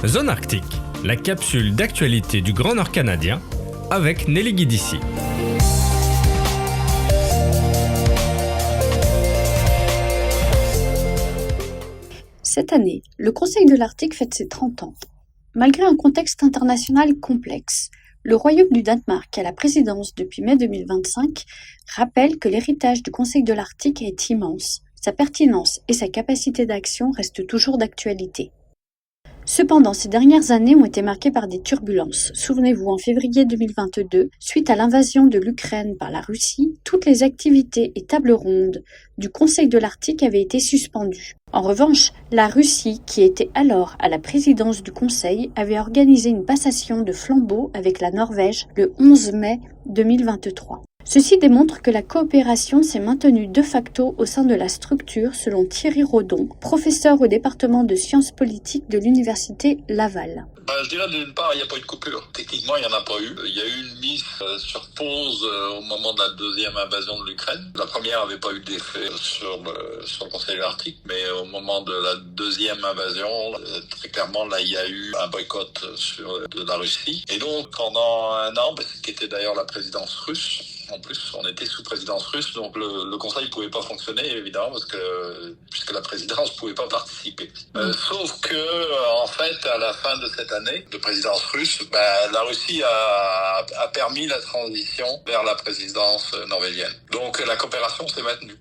Zone Arctique, la capsule d'actualité du Grand Nord canadien avec Nelly Guidici. Cette année, le Conseil de l'Arctique fête ses 30 ans. Malgré un contexte international complexe, le Royaume du Danemark, à la présidence depuis mai 2025, rappelle que l'héritage du Conseil de l'Arctique est immense. Sa pertinence et sa capacité d'action restent toujours d'actualité. Cependant, ces dernières années ont été marquées par des turbulences. Souvenez-vous, en février 2022, suite à l'invasion de l'Ukraine par la Russie, toutes les activités et tables rondes du Conseil de l'Arctique avaient été suspendues. En revanche, la Russie, qui était alors à la présidence du Conseil, avait organisé une passation de flambeau avec la Norvège le 11 mai 2023. Ceci démontre que la coopération s'est maintenue de facto au sein de la structure, selon Thierry Rodon, professeur au département de sciences politiques de l'université Laval. Je dirais d'une part, il n'y a pas eu de coupure. Techniquement, il n'y en a pas eu. Il y a eu une mise sur pause au moment de la deuxième invasion de l'Ukraine. La première n'avait pas eu d'effet sur le Conseil de l'Arctique, mais au moment de la deuxième invasion, très clairement, là, il y a eu un boycott de la Russie. Et donc, pendant un an, ce qui était d'ailleurs la présidence russe, en plus, on était sous présidence russe, donc le Conseil ne pouvait pas fonctionner, évidemment, puisque la présidence ne pouvait pas participer. Sauf que, en fait, à la fin de cette année de présidence russe, la Russie a permis la transition vers la présidence norvégienne. Donc la coopération s'est maintenue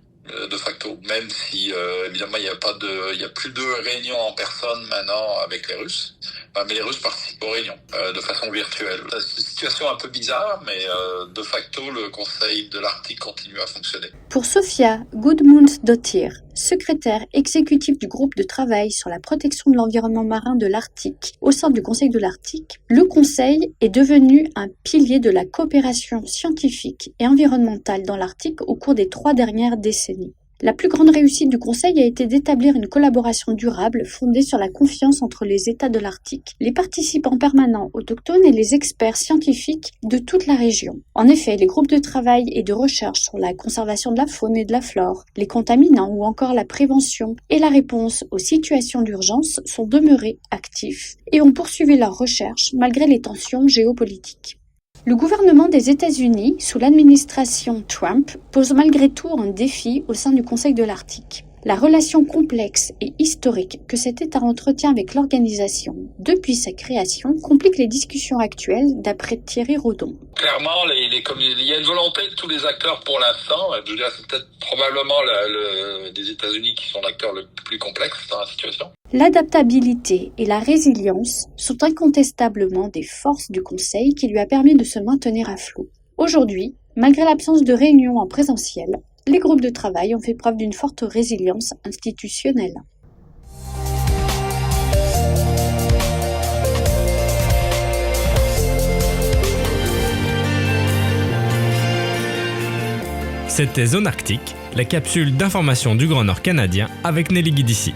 de facto, même si évidemment il y a plus de réunions en personne maintenant avec les Russes, mais les Russes participent aux réunions de façon virtuelle. C'est une situation un peu bizarre, mais de facto le Conseil de l'Arctique continue à fonctionner. Pour Sofia Gudmundsdóttir, secrétaire exécutive du groupe de travail sur la protection de l'environnement marin de l'Arctique au sein du Conseil de l'Arctique, le Conseil est devenu un pilier de la coopération scientifique et environnementale dans l'Arctique au cours des 3 dernières décennies. La plus grande réussite du Conseil a été d'établir une collaboration durable fondée sur la confiance entre les États de l'Arctique, les participants permanents autochtones et les experts scientifiques de toute la région. En effet, les groupes de travail et de recherche sur la conservation de la faune et de la flore, les contaminants ou encore la prévention et la réponse aux situations d'urgence sont demeurés actifs et ont poursuivi leurs recherches malgré les tensions géopolitiques. Le gouvernement des États-Unis, sous l'administration Trump, pose malgré tout un défi au sein du Conseil de l'Arctique. La relation complexe et historique que cet État entretient avec l'organisation depuis sa création complique les discussions actuelles, d'après Thierry Rodon. Clairement, il y a une volonté de tous les acteurs pour l'instant. Je veux dire, c'est peut-être probablement des États-Unis qui sont l'acteur le plus complexe dans la situation. L'adaptabilité et la résilience sont incontestablement des forces du Conseil qui lui a permis de se maintenir à flot. Aujourd'hui, malgré l'absence de réunions en présentiel, les groupes de travail ont fait preuve d'une forte résilience institutionnelle. C'était Zone Arctique, la capsule d'information du Grand Nord canadien avec Nelly Guidici.